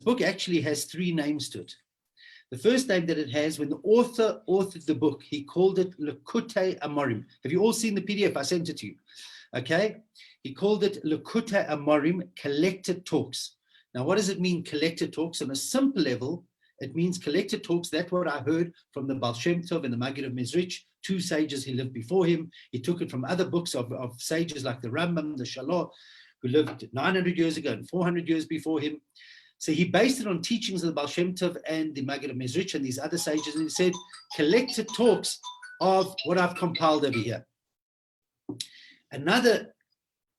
book actually has 3 names to it. The first name that it has, when the author authored the book, he called it Likutei Amorim. Have you all seen the PDF? I sent it to you. Okay. He called it Likutei Amorim, Collected Talks. Now, what does it mean, collected talks? On a simple level, it means collected talks. That's what I heard from the Baal Shem Tov and the Maggid of Mezrich, 2 sages who lived before him. He took it from other books of sages like the Rambam, the Shalom, who lived 900 years ago and 400 years before him. So he based it on teachings of the Baal Shem Tov and the Maggid of Mezrich and these other sages. And he said, collected talks of what I've compiled over here. Another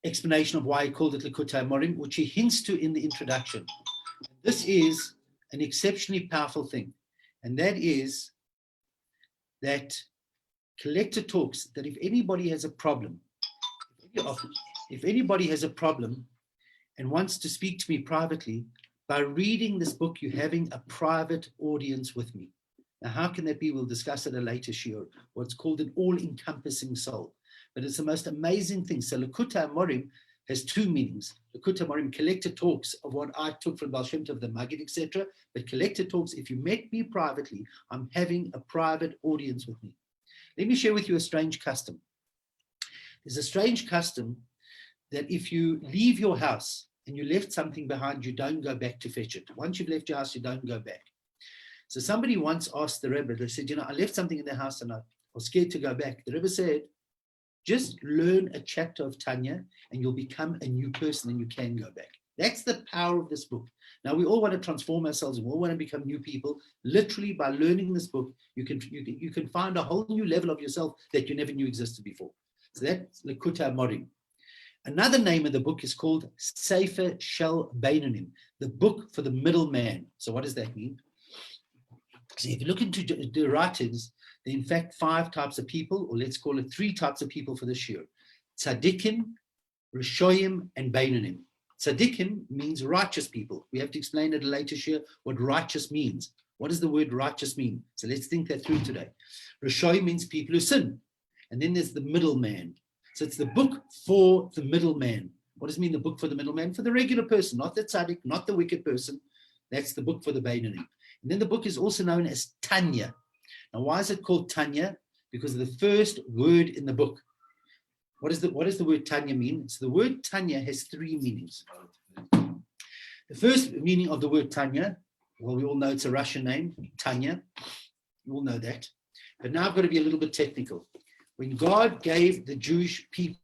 explanation of why he called it Likutei Amorim, which he hints to in the introduction. This is an exceptionally powerful thing. And that is that collected talks, that if anybody has a problem, if anybody has a problem and wants to speak to me privately, by reading this book, you're having a private audience with me. Now, how can that be? We'll discuss at a later shiur, what's called an all-encompassing soul. But it's the most amazing thing. So Likutei Amorim has 2 meanings. Likutei Amorim, collected talks of what I took from Baal Shem Tov, the Maggid, etc. But collected talks, if you met me privately, I'm having a private audience with me. Let me share with you a strange custom. There's a strange custom that if you leave your house and you left something behind, you don't go back to fetch it. Once you've left your house, you don't go back. So somebody once asked the Rabbi, they said, I left something in the house and I was scared to go back. The Rabbi said, just learn a chapter of Tanya and you'll become a new person and you can go back. That's the power of this book. Now, we all want to transform ourselves and we all want to become new people. Literally, by learning this book, you can find a whole new level of yourself that you never knew existed before. So that's Likutei Amorim. Another name of the book is called Sefer Shel Beinonim, the book for the middleman. So what does that mean? So if you look into the writings, there are in fact 5 types of people, or let's call it 3 types of people for this year. Tzaddikim, Rishoyim, and Beinonim. Tzaddikim means righteous people. We have to explain at a later year what righteous means. What does the word righteous mean? So let's think that through today. Rishoyim means people who sin. And then there's the middleman. So it's the book for the middleman. What does it mean, the book for the middleman? For the regular person, not the tzaddik, not the wicked person. That's the book for the Beinonim. And then the book is also known as Tanya. Now, why is it called Tanya? Because of the first word in the book. What does the word Tanya mean? So the word Tanya has 3 meanings. The first meaning of the word Tanya, well, we all know it's a Russian name, Tanya. You all know that. But now I've got to be a little bit technical. When God gave the Jewish people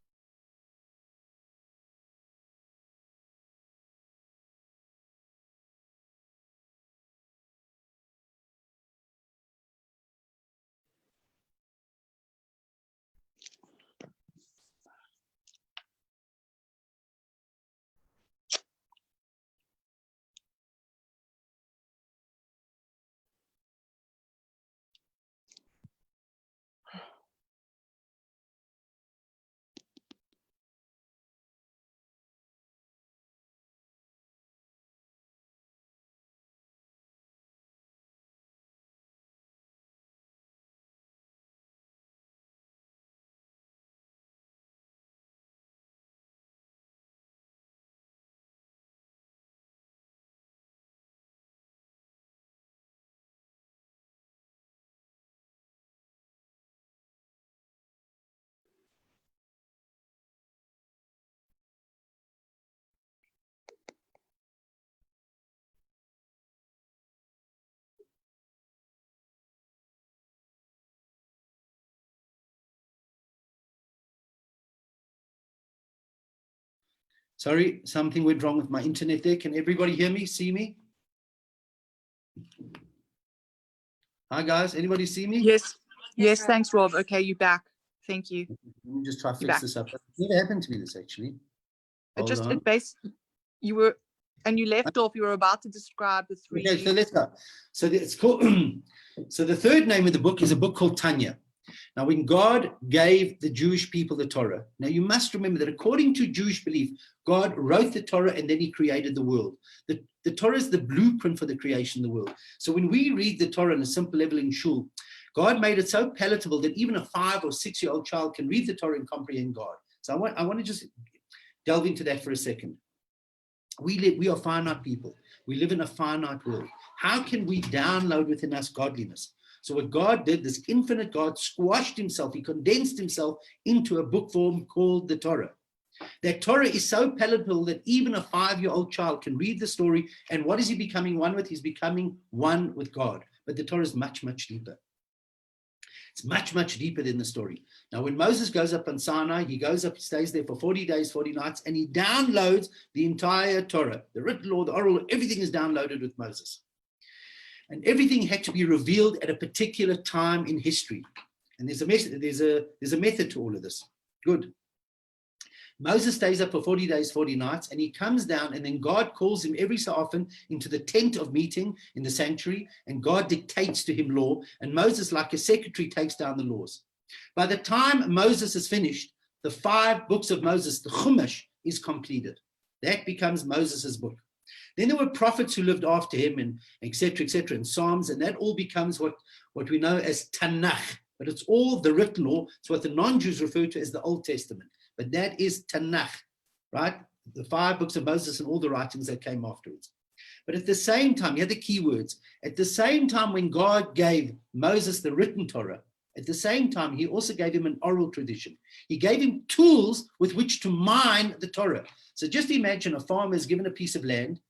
Sorry, something went wrong with my internet there. Can everybody hear me, see me? Hi, guys. Anybody see me? Yes. Yes, thanks, Rob. Okay, you're back. Thank you. Let me just try to fix this up. It's never happened to me, this actually. You were, and you left off, you were about to describe the 3. Okay, so let's go. So it's called, so the third name of the book is a book called Tanya. Now, when God gave the Jewish people the Torah, now you must remember that according to Jewish belief, God wrote the Torah and then he created the world. The Torah is the blueprint for the creation of the world. So when we read the Torah on a simple level in shul, God made it so palatable that even a 5 or 6-year-old child can read the Torah and comprehend God. So I want to just delve into that for a second. We are finite people. We live in a finite world. How can we download within us godliness? So what God did, this infinite God squashed himself. He condensed himself into a book form called the Torah. That Torah is so palatable that even a 5-year-old child can read the story. And what is he becoming one with? He's becoming one with God. But the Torah is much, much deeper. It's much, much deeper than the story. Now, when Moses goes up on Sinai, he goes up, he stays there for 40 days, 40 nights, and he downloads the entire Torah. The written law, the oral law, everything is downloaded with Moses. And everything had to be revealed at a particular time in history. And there's a method to all of this. Good. Moses stays up for 40 days, 40 nights, and he comes down, and then God calls him every so often into the tent of meeting in the sanctuary, and God dictates to him law, and Moses, like a secretary, takes down the laws. By the time Moses is finished, the 5 books of Moses, the Chumash, is completed. That becomes Moses's book. Then there were prophets who lived after him, and et cetera, and Psalms, and that all becomes what we know as Tanakh. But it's all the written law. It's what the non-Jews refer to as the Old Testament. But that is Tanakh, right? The 5 books of Moses and all the writings that came afterwards. But at the same time, you had the key words. At the same time, when God gave Moses the written Torah, at the same time, he also gave him an oral tradition. He gave him tools with which to mine the Torah. So just imagine a farmer is given a piece of land,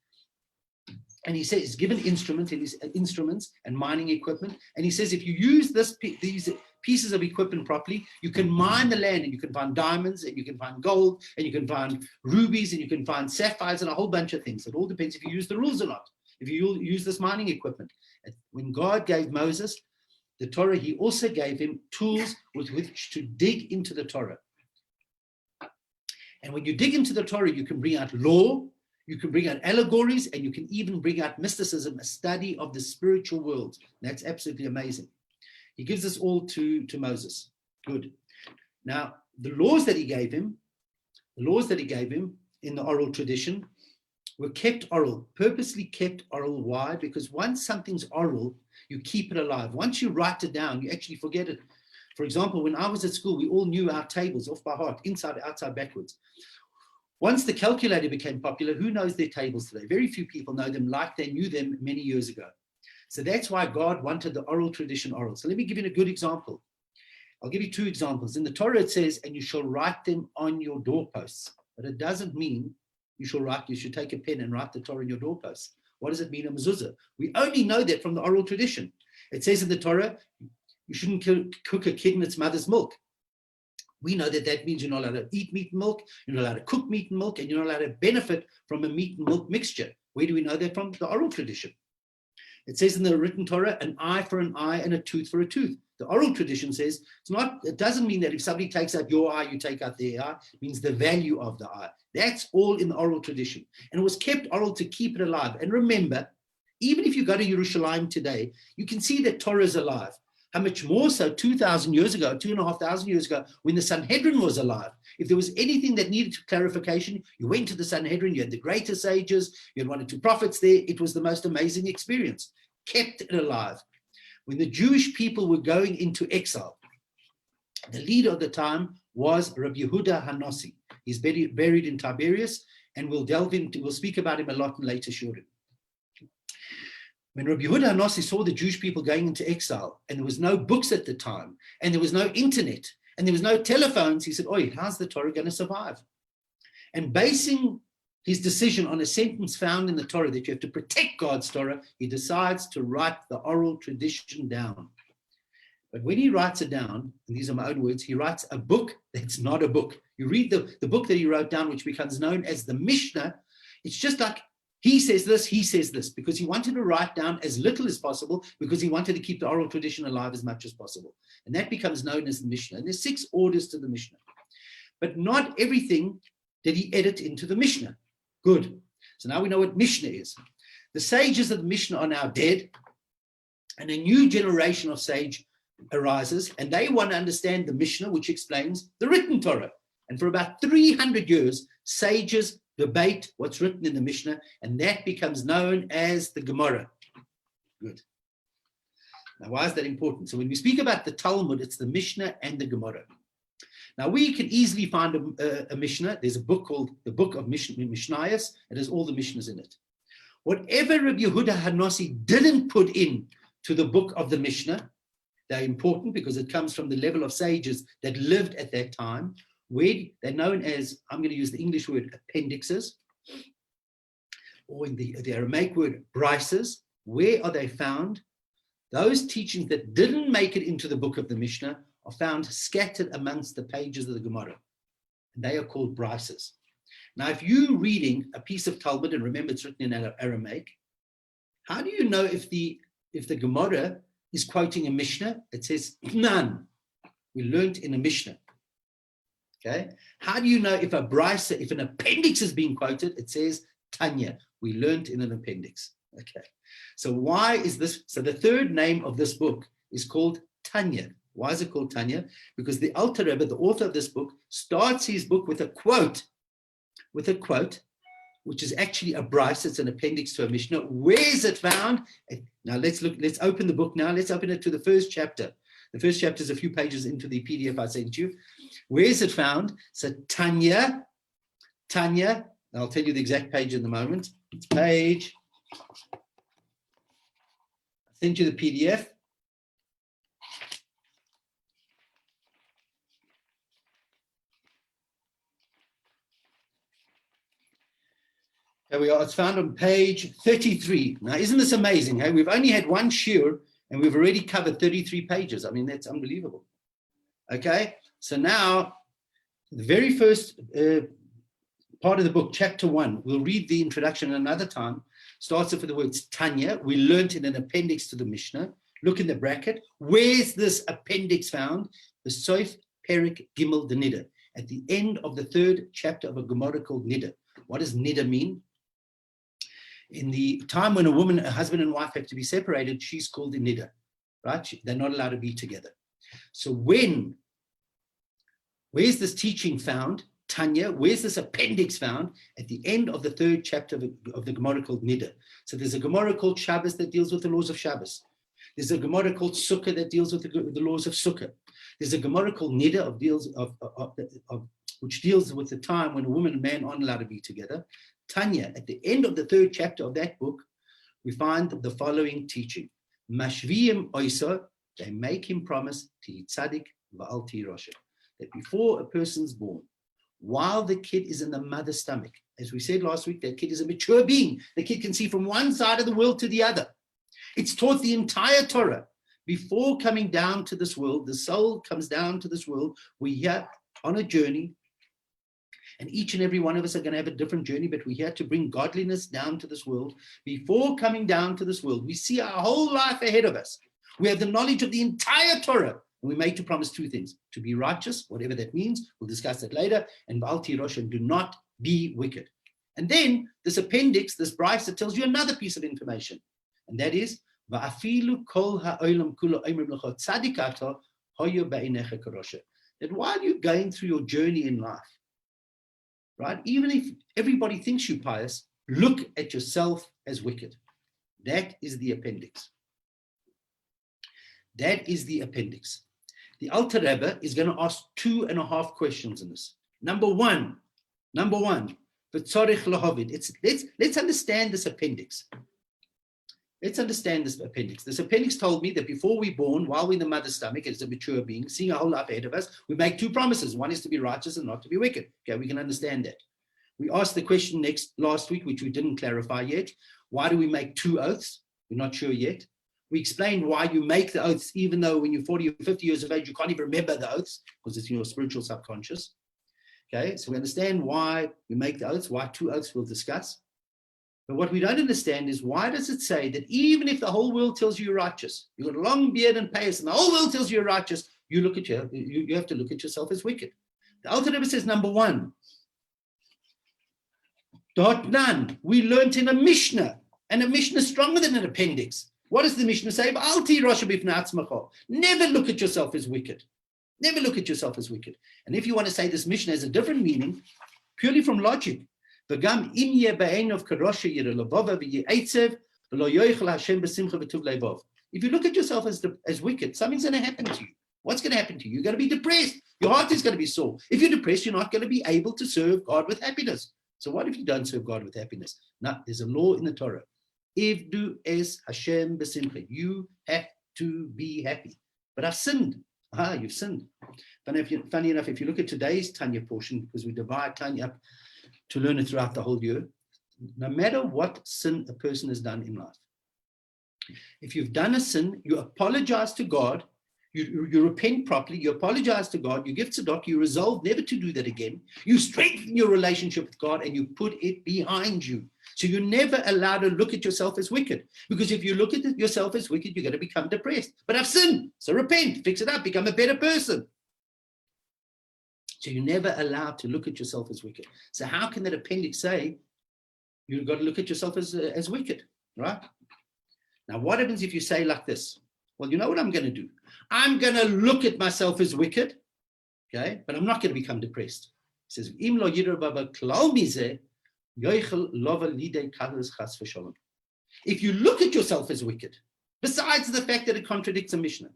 and he says, he's given instruments and mining equipment. And he says, if you use these pieces of equipment properly, you can mine the land, and you can find diamonds, and you can find gold, and you can find rubies, and you can find sapphires, and a whole bunch of things. It all depends if you use the rules or not, if you use this mining equipment. When God gave Moses the Torah, he also gave him tools with which to dig into the Torah. And when you dig into the Torah, you can bring out law, you can bring out allegories, and you can even bring out mysticism, a study of the spiritual world. That's absolutely amazing. He gives this all to Moses. Good. Now, the laws that he gave him in the oral tradition were kept oral, purposely kept oral. Why? Because once something's oral, you keep it alive. Once you write it down, you actually forget it. For example, when I was at school, we all knew our tables off by heart, inside, outside, backwards. Once the calculator became popular, who knows their tables today? Very few people know them like they knew them many years ago. So that's why God wanted the oral tradition oral. So let me give you a good example. I'll give you 2 examples. In the Torah, it says, and you shall write them on your doorposts. But it doesn't mean you should take a pen and write the Torah on your doorposts. What does it mean, a mezuzah? We only know that from the oral tradition. It says in the Torah, you shouldn't cook a kid in its mother's milk. We know that means you're not allowed to eat meat and milk, you're not allowed to cook meat and milk, and you're not allowed to benefit from a meat and milk mixture. Where do we know that from? The oral tradition. It says in the written Torah, an eye for an eye and a tooth for a tooth. The oral tradition says it doesn't mean that if somebody takes out your eye, you take out their eye. It means the value of the eye. That's all in the oral tradition. And it was kept oral to keep it alive. And remember, even if you go to Jerusalem today, you can see that Torah is alive. How much more so 2,000 years ago, 2,500 years ago, when the Sanhedrin was alive. If there was anything that needed clarification, you went to the Sanhedrin, you had the greater sages, you had 1 or 2 prophets there. It was the most amazing experience. Kept it alive. When the Jewish people were going into exile, the leader of the time was Rabbi Yehuda HaNasi. He's buried in Tiberias, and we'll speak about him a lot in later shurim. When Rabbi Yehuda HaNasi saw the Jewish people going into exile, and there was no books at the time, and there was no internet, and there was no telephones, he said, "Oi, how's the Torah going to survive?" And basing his decision on a sentence found in the Torah that you have to protect God's Torah, he decides to write the oral tradition down. But when he writes it down, and these are my own words, he writes a book that's not a book. You read the book that he wrote down, which becomes known as the Mishnah. It's just like he says this, because he wanted to write down as little as possible, because he wanted to keep the oral tradition alive as much as possible. And that becomes known as the Mishnah. And there's 6 orders to the Mishnah. But not everything did he edit into the Mishnah. Good. So now we know what Mishnah is. The sages of the Mishnah are now dead, and a new generation of sage arises, and they want to understand the Mishnah, which explains the written Torah. And for about 300 years, sages debate what's written in the Mishnah, and that becomes known as the Gemara. Good. Now, why is that important? So when we speak about the Talmud, it's the Mishnah and the Gemara. Now, we can easily find a Mishnah. There's a book called the Book of Mishnayos. It has all the Mishnahs in it. Whatever Rabbi Yehuda Hanasi didn't put in to the book of the Mishnah, they're important because it comes from the level of sages that lived at that time, where they're known as, I'm going to use the English word appendixes, or in the Aramaic word brises. Where are they found? Those teachings that didn't make it into the book of the Mishnah are found scattered amongst the pages of the Gemara. And they are called brises. Now, if you're reading a piece of Talmud, and remember it's written in Aramaic, how do you know if the Gemara is quoting a Mishnah? It says, none. We learned in a Mishnah. Okay. How do you know if a brisa, if an appendix is being quoted? It says Tanya. We learned in an appendix. Okay. So why is this? So the third name of this book is called Tanya. Why is it called Tanya? Because the Alter Rebbe, the author of this book, starts his book with a quote, which is actually a brisa. It's an appendix to a Mishnah. Where is it found? Now let's open the book now. Let's open it to the first chapter. The first chapter is a few pages into the PDF I sent you. Where is it found? So Tanya, I'll tell you the exact page in a moment. It's page, I sent you the PDF. There we are. It's found on page 33. Now, isn't this amazing? Hey? We've only had one shiur and we've already covered 33 pages. I mean, that's unbelievable. Okay, so now the very first part of the book, chapter 1, we'll read the introduction another time. Starts off with the words Tanya. We learned in an appendix to the Mishnah. Look in the bracket. Where's this appendix found? The Soif Perik Gimel de Nida, at the end of the third chapter of a Gemara called Nida. What does Nida mean? In the time when a husband and wife have to be separated, she's called a Nida, right? They're not allowed to be together. So where's this teaching found? Tanya, where's this appendix found? At the end of the third chapter of the Gemara called Nida. So there's a Gemara called Shabbos that deals with the laws of Shabbos. There's a Gemara called Sukkah that deals with the laws of Sukkah. There's a Gemara called Nida which deals with the time when a woman and man aren't allowed to be together. Tanya, at the end of the third chapter of that book, we find the following teaching. Mashviyim oiso, they make him promise ti tzadik va'al ti rosha, that before a person's born, while the kid is in the mother's stomach, as we said last week, that kid is a mature being. The kid can see from one side of the world to the other. It's taught the entire Torah. Before coming down to this world, the soul comes down to this world. We're here on a journey, and each and every one of us are going to have a different journey, but we're here to bring godliness down to this world. Before coming down to this world, we see our whole life ahead of us. We have the knowledge of the entire Torah, and we're made to promise two things: to be righteous, whatever that means, we'll discuss that later, and Ba'al Tirosh, and do not be wicked. And then this appendix, this brisa, tells you another piece of information, and that is, that while you're going through your journey in life, right, even if everybody thinks you pious, look at yourself as wicked. That is the appendix. That is the appendix. The Alter Rebbe is going to ask 2.5 questions in this. Number one, let's understand this appendix. Let's understand this appendix. This appendix told me that before we're born, while we're in the mother's stomach, as a mature being, seeing our whole life ahead of us, we make two promises. One is to be righteous and not to be wicked. Okay, we can understand that. We asked the question last week, which we didn't clarify yet. Why do we make 2 oaths? We're not sure yet. We explained why you make the oaths, even though when you're 40 or 50 years of age, you can't even remember the oaths, because it's in your spiritual subconscious. Okay, so we understand why we make the oaths, why 2 oaths we'll discuss. But what we don't understand is, why does it say that even if the whole world tells you you're righteous, you've got a long beard and payas, and the whole world tells you you're righteous, you have to look at yourself as wicked? The Alter Rebbe says, number one, we learned in a Mishnah, and a Mishnah is stronger than an appendix. What does the Mishnah say? Never look at yourself as wicked. Never look at yourself as wicked. And if you want to say this Mishnah has a different meaning, purely from logic, if you look at yourself as wicked, something's going to happen to you. What's going to happen to you? You're going to be depressed. Your heart is going to be sore. If you're depressed, you're not going to be able to serve God with happiness. So what if you don't serve God with happiness? No, there's a law in the Torah. Ivdu es Hashem besimcha. You have to be happy. But I've sinned. You've sinned. Funny enough, if you look at today's Tanya portion, because we divide Tanya up to learn it throughout the whole year, no matter what sin a person has done in life, if you've done a sin, you apologize to God, you repent properly, you apologize to God, you give tzedakah, you resolve never to do that again, you strengthen your relationship with God, and you put it behind you. So you're never allowed to look at yourself as wicked, because if you look at yourself as wicked, you're going to become depressed. But I've sinned, so repent, fix it up, become a better person. So you're never allowed to look at yourself as wicked. So how can that appendix say you've got to look at yourself as wicked, right? Now, what happens if you say like this? Well, you know what I'm going to do? I'm going to look at myself as wicked, okay? But I'm not going to become depressed. He says, Im lo yidor baba klal mizeh, yoichel lova lidei kadus chas v'sholom. If you look at yourself as wicked, besides the fact that it contradicts a Mishnah,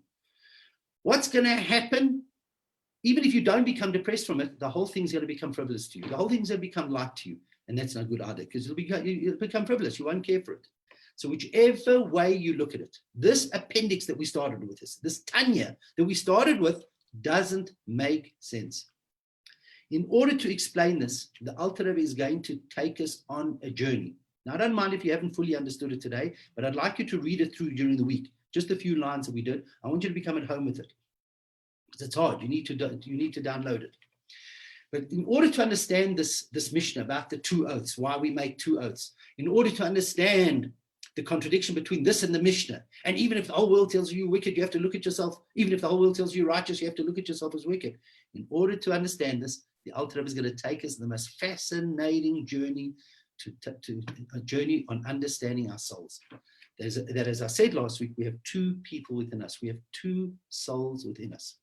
what's going to happen? Even if you don't become depressed from it, the whole thing's going to become frivolous to you. The whole thing's going to become light to you. And that's not good either, because you'll become frivolous. You won't care for it. So whichever way you look at it, this appendix that we started with, this Tanya that we started with, doesn't make sense. In order to explain this, the Alter Rebbe is going to take us on a journey. Now, I don't mind if you haven't fully understood it today, but I'd like you to read it through during the week. Just a few lines that we did. I want you to become at home with it. Because it's hard. You need to download it. But in order to understand this Mishnah about the two oaths, why we make two oaths, in order to understand the contradiction between this and the Mishnah, and even if the whole world tells you you're wicked, you have to look at yourself. Even if the whole world tells you you're righteous, you have to look at yourself as wicked. In order to understand this, the Alter Rebbe is going to take us on the most fascinating journey to a journey on understanding our souls. That, as I said last week, we have two people within us. We have two souls within us.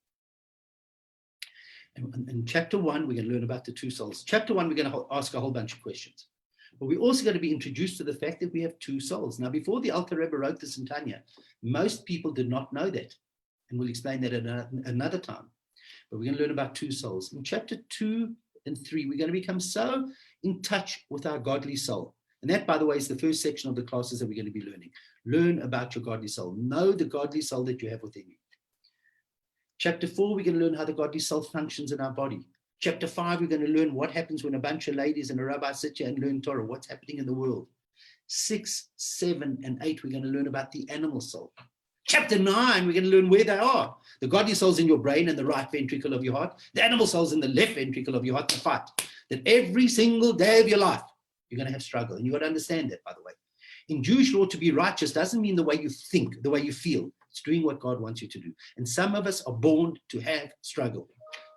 And in chapter 1, we're going to learn about the two souls. Chapter 1, we're going to ask a whole bunch of questions. But we're also going to be introduced to the fact that we have two souls. Now, before the Alter Rebbe wrote this in Tanya, most people did not know that. And we'll explain that at another time. But we're going to learn about two souls. In chapter 2 and 3, we're going to become so in touch with our godly soul. And that, by the way, is the first section of the classes that we're going to be learning. Learn about your godly soul. Know the godly soul that you have within you. Chapter 4, we're going to learn how the godly soul functions in our body. Chapter 5, we're going to learn what happens when a bunch of ladies and a rabbi sit here and learn Torah, what's happening in the world. 6, 7, and 8, we're going to learn about the animal soul. Chapter 9, we're going to learn where they are. The godly soul's in your brain and the right ventricle of your heart. The animal soul's in the left ventricle of your heart to fight. That every single day of your life, you're going to have struggle. And you've got to understand that, by the way. In Jewish law, to be righteous doesn't mean the way you think, the way you feel. It's doing what God wants you to do. And some of us are born to have struggle.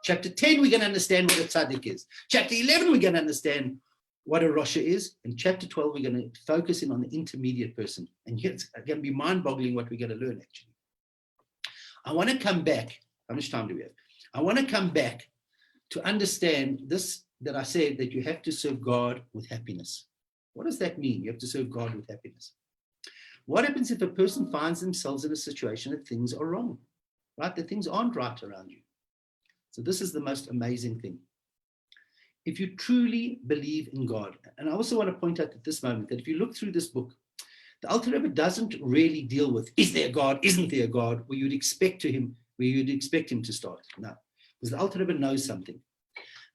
Chapter 10, we're going to understand what a tzaddik is. Chapter 11, we're going to understand what a Rasha is. And chapter 12, we're going to focus in on the intermediate person. And here it's going to be mind-boggling what we're going to learn, actually. I want to come back. How much time do we have? I want to come back to understand this, that I said that you have to serve God with happiness. What does that mean? You have to serve God with happiness. What happens if a person finds themselves in a situation that things are wrong, right? That things aren't right around you. So this is the most amazing thing. If you truly believe in God, and I also want to point out at this moment that if you look through this book, the Alter Rebbe doesn't really deal with, is there a God, isn't there a God, where you'd expect him to start. No, because the Alter Rebbe knows something.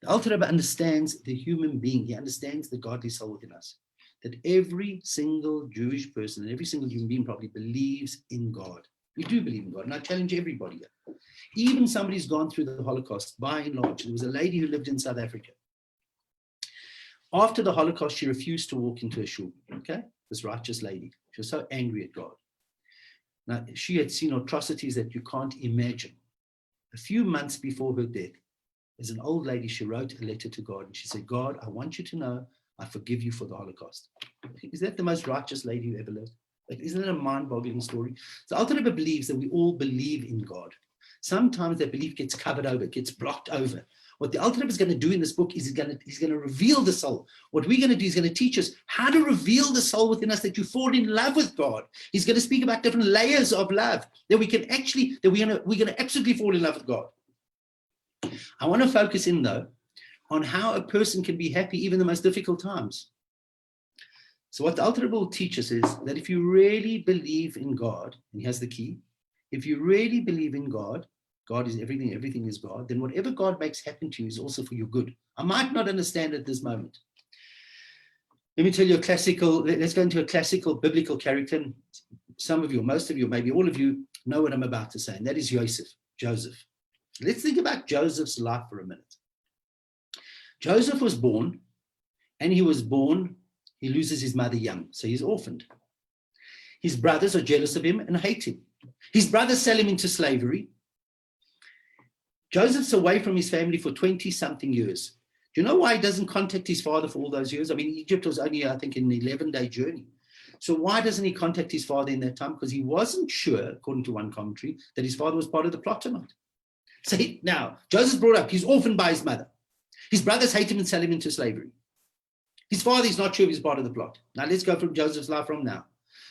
The Alter Rebbe understands the human being. He understands the godly soul within us. That every single Jewish person and every single human being probably believes in God. We do believe in God, and I challenge everybody here. Even somebody who's gone through the Holocaust, by and large. There was a lady who lived in South Africa. After the Holocaust, she refused to walk into a shul, okay? This righteous lady. She was so angry at God. Now, she had seen atrocities that you can't imagine. A few months before her death, as an old lady, she wrote a letter to God, and she said, God, I want you to know I forgive you for the Holocaust. Is that the most righteous lady who ever lived? Like, isn't it a mind-boggling story? So Alter Rebbe believes that we all believe in God. Sometimes that belief gets covered over, gets blocked over. What the Alter Rebbe is going to do in this book is he's going to reveal the soul. What we're going to do is going to teach us how to reveal the soul within us, that you fall in love with God. He's going to speak about different layers of love that we can actually, that we're going to absolutely fall in love with God. I want to focus in, though, on how a person can be happy even in the most difficult times. So what the Alter Rebbe will teach us is that if you really believe in God, and he has the key, if you really believe in God, God is everything, everything is God, then whatever God makes happen to you is also for your good. I might not understand at this moment. Let me tell you a classical, let's go into a classical biblical character. Some of you, most of you, maybe all of you know what I'm about to say, and that is Joseph. Let's think about Joseph's life for a minute. Joseph was born, and he loses his mother young, so he's orphaned. His brothers are jealous of him and hate him. His brothers sell him into slavery. Joseph's away from his family for 20-something years. Do you know why he doesn't contact his father for all those years? I mean, Egypt was only, I think, an 11-day journey. So why doesn't he contact his father in that time? Because he wasn't sure, according to one commentary, that his father was part of the plot or not. So now, Joseph's brought up, he's orphaned by his mother. His brothers hate him and sell him into slavery. His father is not sure if he's part of the plot. Now let's go from Joseph's life from now.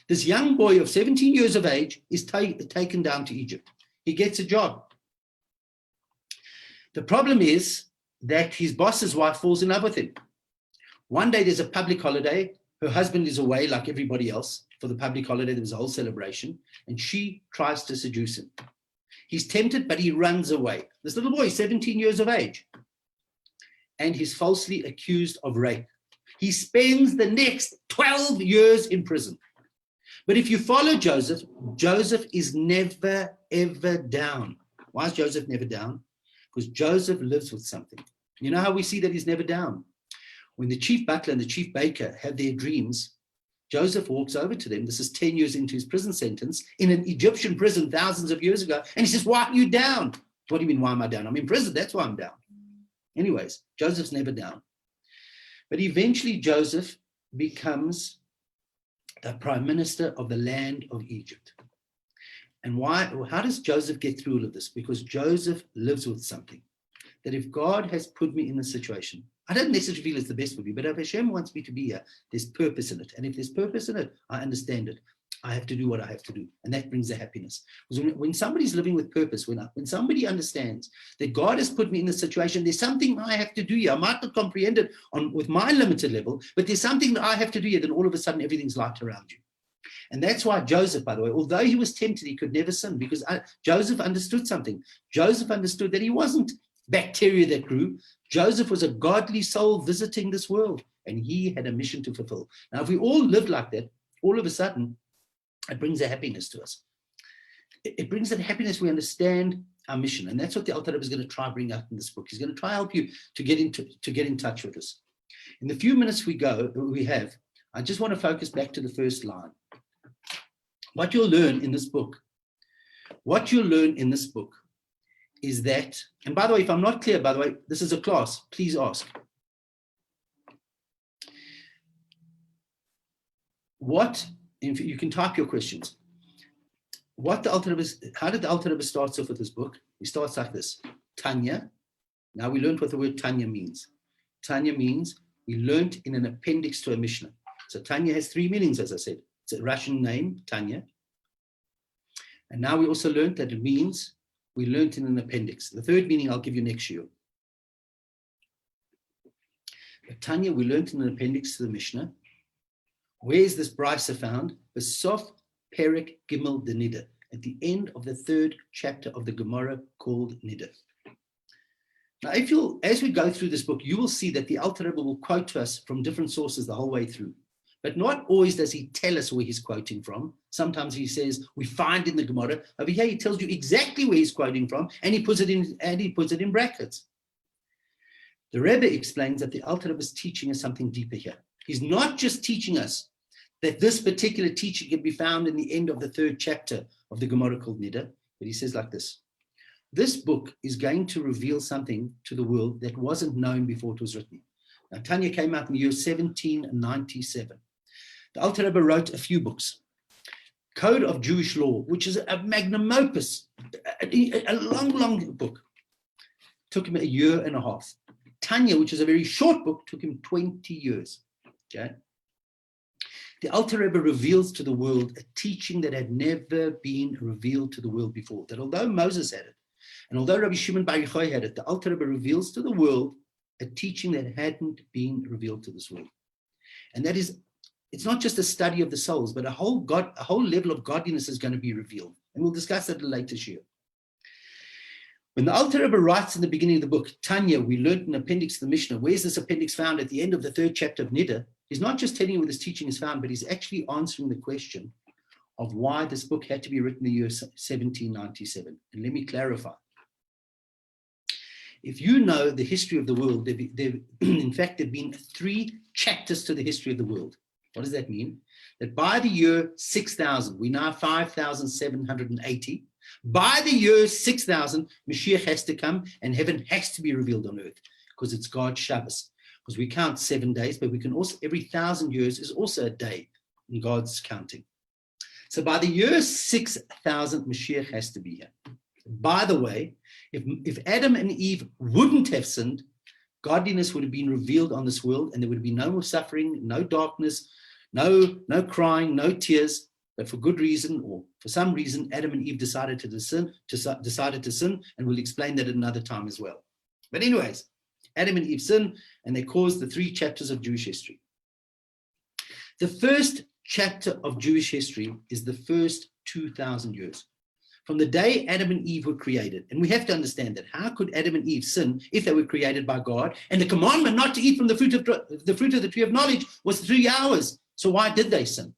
This young boy of 17 years of age is taken down to Egypt. He gets a job. The problem is that his boss's wife falls in love with him. One day there's a public holiday. Her husband is away like everybody else. For the public holiday, there was a whole celebration, and she tries to seduce him. He's tempted, but he runs away. This little boy is 17 years of age, and he's falsely accused of rape. He spends the next 12 years in prison. But if you follow Joseph, Joseph is never, ever down. Why is Joseph never down? Because Joseph lives with something. You know how we see that he's never down? When the chief butler and the chief baker have their dreams, Joseph walks over to them. This is 10 years into his prison sentence in an Egyptian prison thousands of years ago. And he says, why are you down? What do you mean, why am I down? I'm in prison. That's why I'm down. Anyways, Joseph's never down. But eventually Joseph becomes the prime minister of the land of Egypt. And why? How does Joseph get through all of this? Because Joseph lives with something. That if God has put me in a situation, I don't necessarily feel it's the best for me, but if Hashem wants me to be here, there's purpose in it. And if there's purpose in it, I understand it. I have to do what I have to do. And that brings the happiness. Because when somebody's living with purpose, when somebody understands that God has put me in a situation, there's something I have to do here. I might not comprehend it with my limited level, but there's something that I have to do here, then all of a sudden everything's light around you. And that's why Joseph, by the way, although he was tempted, he could never sin, because Joseph understood something. Joseph understood that he wasn't bacteria that grew. Joseph was a godly soul visiting this world, and he had a mission to fulfill. Now, if we all lived like that, all of a sudden, it brings a happiness to us. It brings that happiness. We understand our mission, and that's what the Alter Rebbe is going to try to bring out in this book. He's going to try to help you to get in touch with us. In the few minutes we have, I just want to focus back to the first line. What you'll learn in this book is that, and by the way, if I'm not clear, by the way, this is a class, please ask. You can type your questions. How did the Alter Rebbe start off with this book? He starts like this: Tanya. Now we learned what the word Tanya means. Tanya means we learned in an appendix to a Mishnah. So Tanya has three meanings, as I said. It's a Russian name, Tanya. And now we also learned that it means we learned in an appendix. The third meaning I'll give you next year. But Tanya, we learned in an appendix to the Mishnah. Where is this brisa found? Besof Perek Gimel de Nida, at the end of the third chapter of the Gemara called Nida. Now, as we go through this book, you will see that the Alter Rebbe will quote to us from different sources the whole way through. But not always does he tell us where he's quoting from. Sometimes he says, we find in the Gemara. Over here, he tells you exactly where he's quoting from, and he puts it in brackets. The Rebbe explains that the Alter Rebbe is teaching us something deeper here. He's not just teaching us that this particular teaching can be found in the end of the third chapter of the Gemara called Nida, but he says like this: this book is going to reveal something to the world that wasn't known before it was written. Now, Tanya came out in the year 1797. The Alter Rebbe wrote a few books. Code of Jewish Law, which is a magnum opus, a long book. Took him a year and a half. Tanya, which is a very short book, took him 20 years. Okay. The Alter Rebbe reveals to the world a teaching that had never been revealed to the world before. That although Moses had it, and although Rabbi Shimon Bar Yochai had it, the Alter Rebbe reveals to the world a teaching that hadn't been revealed to this world. And that is it's not just a study of the souls, but a whole level of godliness is going to be revealed. And we'll discuss that in a later year. When the Alter Rebbe writes in the beginning of the book, Tanya, we learned an appendix to the Mishnah. Where's this appendix found? At the end of the 3rd chapter of Niddah. He's not just telling you where this teaching is found, but he's actually answering the question of why this book had to be written in the year 1797. And let me clarify. If you know the history of the world, in fact, there have been 3 chapters to the history of the world. What does that mean? That by the year 6000, we now 5,780. By the year 6000, Mashiach has to come and heaven has to be revealed on earth because it's God's Shabbos. Because we count 7 days, but we can also, every 1,000 years is also a day in God's counting. So by the year 6000, Mashiach has to be here. By the way, if Adam and Eve wouldn't have sinned, godliness would have been revealed on this world and there would be no more suffering, no darkness, no crying, no tears. But for good reason, or for some reason, Adam and Eve decided to sin, and we'll explain that at another time as well. But anyways, Adam and Eve sinned, and they caused the 3 chapters of Jewish history. The first chapter of Jewish history is the first 2,000 years. From the day Adam and Eve were created, and we have to understand that, how could Adam and Eve sin if they were created by God? And the commandment not to eat from the fruit of the tree of knowledge was 3 hours. So why did they sin?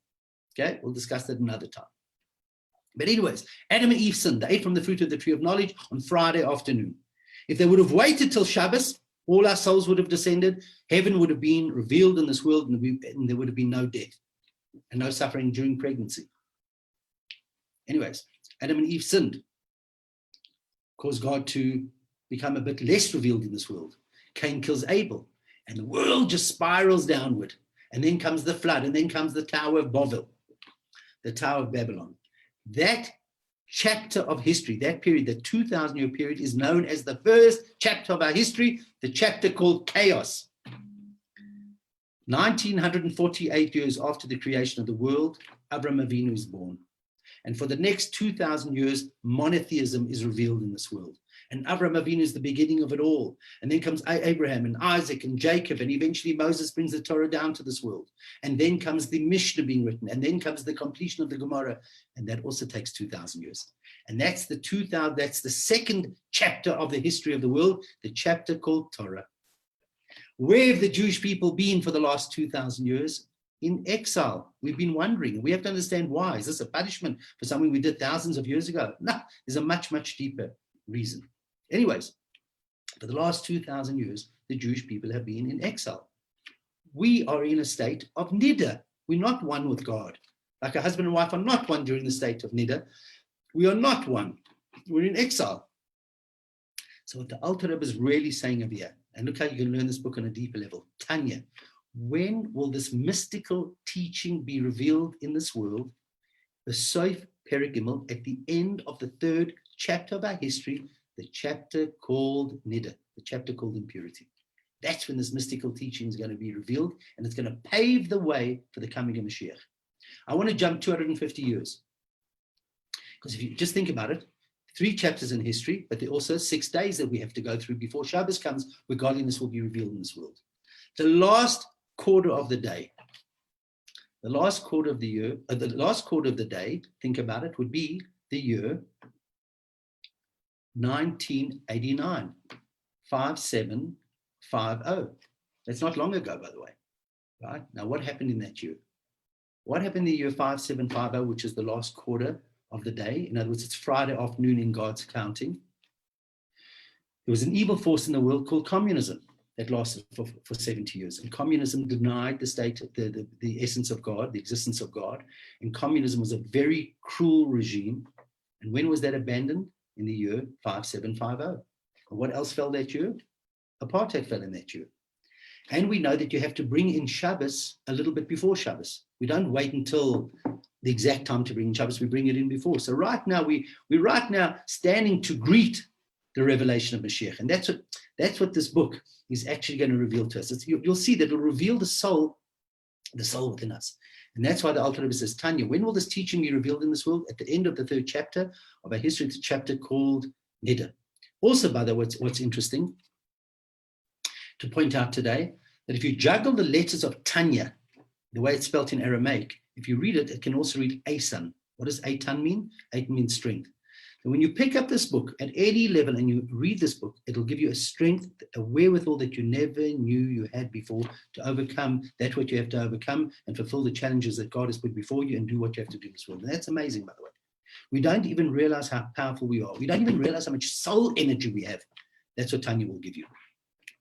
Okay, we'll discuss that another time. But anyways, Adam and Eve sinned. They ate from the fruit of the tree of knowledge on Friday afternoon. If they would have waited till Shabbos, all our souls would have descended. Heaven would have been revealed in this world, and there would have been no death and no suffering during pregnancy. Anyways, Adam and Eve sinned, caused God to become a bit less revealed in this world. Cain kills Abel, and the world just spirals downward. And then comes the flood, and then comes the Tower of Babel, the Tower of Babylon. That chapter of history, that period, the 2,000-year period, is known as the first chapter of our history, the chapter called Chaos. 1948 years after the creation of the world, Abraham Avinu is born. And for the next 2,000 years, monotheism is revealed in this world. And Abraham Avinu is the beginning of it all. And then comes Abraham and Isaac and Jacob, and eventually Moses brings the Torah down to this world. And then comes the Mishnah being written, and then comes the completion of the Gemara, and that also takes 2,000 years. And that's the second chapter of the history of the world, the chapter called Torah. Where have the Jewish people been for the last 2,000 years? In exile. We've been wondering. We have to understand why. Is this a punishment for something we did thousands of years ago? No, there's a much, much deeper reason. Anyways, for the last 2,000 years, the Jewish people have been in exile. We are in a state of niddah. We're not one with God. Like a husband and wife are not one during the state of niddah. We are not one. We're in exile. So what the Alter Rebbe is really saying over here, and look how you can learn this book on a deeper level. Tanya, when will this mystical teaching be revealed in this world? The Soif Perek Gimel, at the end of the 3rd chapter of our history, the chapter called Niddah, the chapter called impurity. That's when this mystical teaching is going to be revealed, and it's going to pave the way for the coming of Mashiach. I want to jump 250 years. Because if you just think about it, 3 chapters in history, but there are also 6 days that we have to go through before Shabbos comes, where godliness will be revealed in this world. The last quarter of the day, the last quarter of the year, the last quarter of the day, think about it, would be the year 1989, 5750. That's not long ago, by the way. Right? Now, what happened in that year? What happened in the year 5750, which is the last quarter of the day? In other words, it's Friday afternoon in God's counting. There was an evil force in the world called communism that lasted for 70 years. And communism denied the state, the essence of God, the existence of God. And communism was a very cruel regime. And when was that abandoned? In the year 5750. And what else fell that year? Apartheid fell in that year. And we know that you have to bring in Shabbos a little bit before Shabbos. We don't wait until the exact time to bring in Shabbos, we bring it in before. So right now, we're right now standing to greet the revelation of Mashiach. And that's what this book is actually going to reveal to us. You'll see that it'll reveal the soul within us. And that's why the Alter Rebbe says, Tanya, when will this teaching be revealed in this world? At the end of the 3rd chapter of our history, it's a chapter called Niddah. Also, by the way, what's interesting to point out today, that if you juggle the letters of Tanya, the way it's spelt in Aramaic, if you read it, it can also read Asan. What does Atan mean? Atan means strength. And when you pick up this book at any level and you read this book, it'll give you a strength, a wherewithal that you never knew you had before to overcome that what you have to overcome and fulfill the challenges that God has put before you and do what you have to do in this world. And that's amazing, by the way. We don't even realize how powerful we are. We don't even realize how much soul energy we have. That's what Tanya will give you.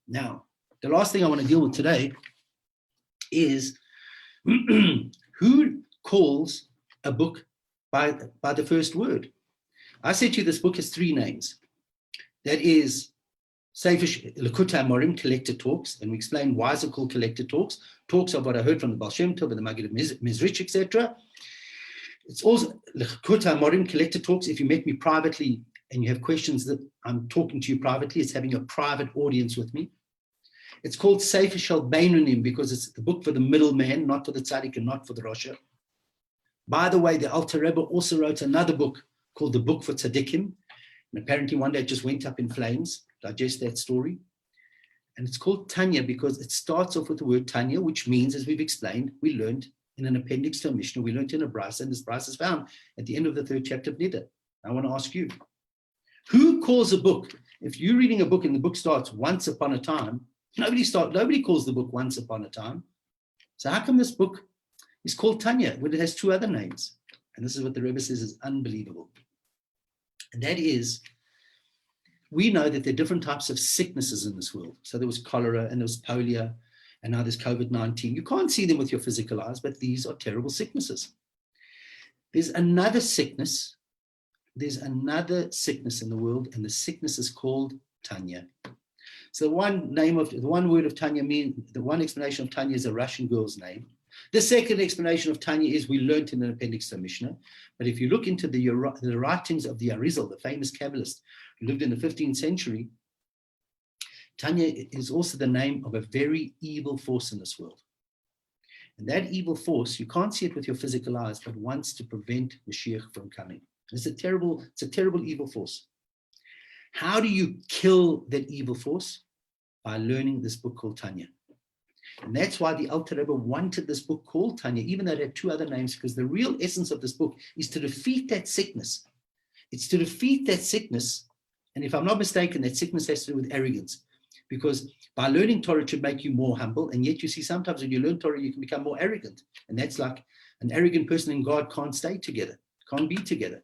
Now, the last thing I want to deal with today is who calls a book by the first word? I said to you, this book has 3 names. That is Sefer Likutei Morim, Collected Talks, and we explained why is it called Collected Talks. Talks of what I heard from the Baal Shem Tov and the Maggid of Mezrich, etc. It's also Likutei Morim, Collected Talks. If you met me privately and you have questions that I'm talking to you privately, it's having a private audience with me. It's called Sefer Shel Beinonim because it's the book for the middleman, not for the tzaddik and not for the Rosha. By the way, the Alter Rebbe also wrote another book called the Book for Tzaddikim. And apparently one day it just went up in flames. Digest that story. And it's called Tanya because it starts off with the word Tanya, which means, as we've explained, we learned in an appendix to a Mishnah, we learned in a Brisa, and this Brisa is found at the end of the 3rd chapter of Niddah. I want to ask you, who calls a book? If you're reading a book and the book starts once upon a time, nobody calls the book once upon a time. So how come this book is called Tanya when it has 2 other names? And this is what the Rebbe says is unbelievable. And that is, we know that there are different types of sicknesses in this world. So there was cholera and there was polio and now there's COVID-19. You can't see them with your physical eyes, but these are terrible sicknesses. There's another sickness. There's another sickness in the world, and the sickness is called Tanya. So the one word of Tanya the one explanation of Tanya is a Russian girl's name. The second explanation of Tanya is we learned in an appendix to Mishnah. But if you look into the writings of the Arizal, the famous Kabbalist who lived in the 15th century, Tanya is also the name of a very evil force in this world. And that evil force, you can't see it with your physical eyes, but wants to prevent Mashiach from coming. It's a terrible evil force. How do you kill that evil force? By learning this book called Tanya. And that's why the Alter Rebbe wanted this book called Tanya, even though it had 2 other names, because the real essence of this book is to defeat that sickness. It's to defeat that sickness. And if I'm not mistaken, that sickness has to do with arrogance. Because by learning Torah, it should make you more humble. And yet you see sometimes when you learn Torah, you can become more arrogant. And that's like an arrogant person and God can't stay together, can't be together.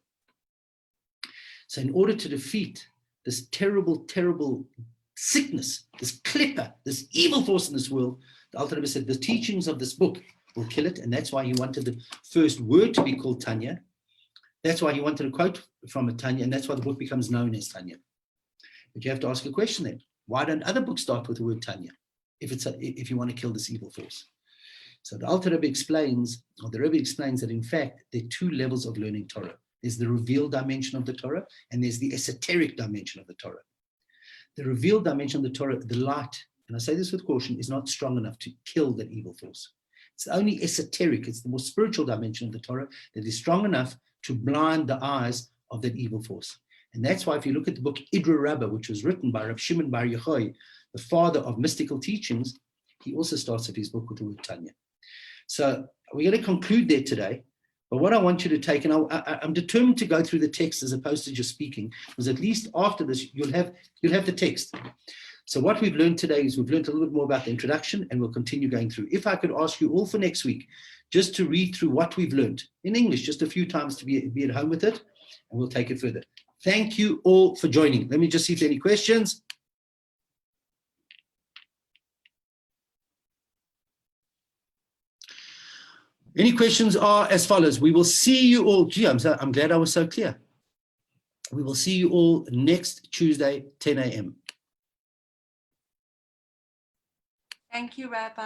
So in order to defeat this terrible, terrible sickness, this clipper, this evil force in this world, the Alter Rebbe said the teachings of this book will kill it. And that's why he wanted the first word to be called Tanya. That's why he wanted a quote from a Tanya. And that's why the book becomes known as Tanya. But you have to ask a question then. Why don't other books start with the word Tanya if you want to kill this evil force? So the Alter Rebbe explains, or the Rebbe explains that in fact, there are 2 levels of learning Torah. There's the revealed dimension of the Torah, and there's the esoteric dimension of the Torah. The revealed dimension of the Torah, the light, and I say this with caution, is not strong enough to kill that evil force. It's only esoteric, it's the more spiritual dimension of the Torah that is strong enough to blind the eyes of that evil force. And that's why if you look at the book Idra Rabbah, which was written by Rabbi Shimon Bar Yochai, the father of mystical teachings, he also starts off his book with the word Tanya. So we're going to conclude there today. But what I want you to take, and I'm determined to go through the text as opposed to just speaking, because at least after this, you'll have the text. So what we've learned today is we've learned a little bit more about the introduction, and we'll continue going through. If I could ask you all for next week, just to read through what we've learned in English, just a few times to be at home with it, and we'll take it further. Thank you all for joining. Let me just see if there are any questions. Any questions are as follows. We will see you all. Gee, I'm glad I was so clear. We will see you all next Tuesday, 10 a.m. Thank you, Rabbi.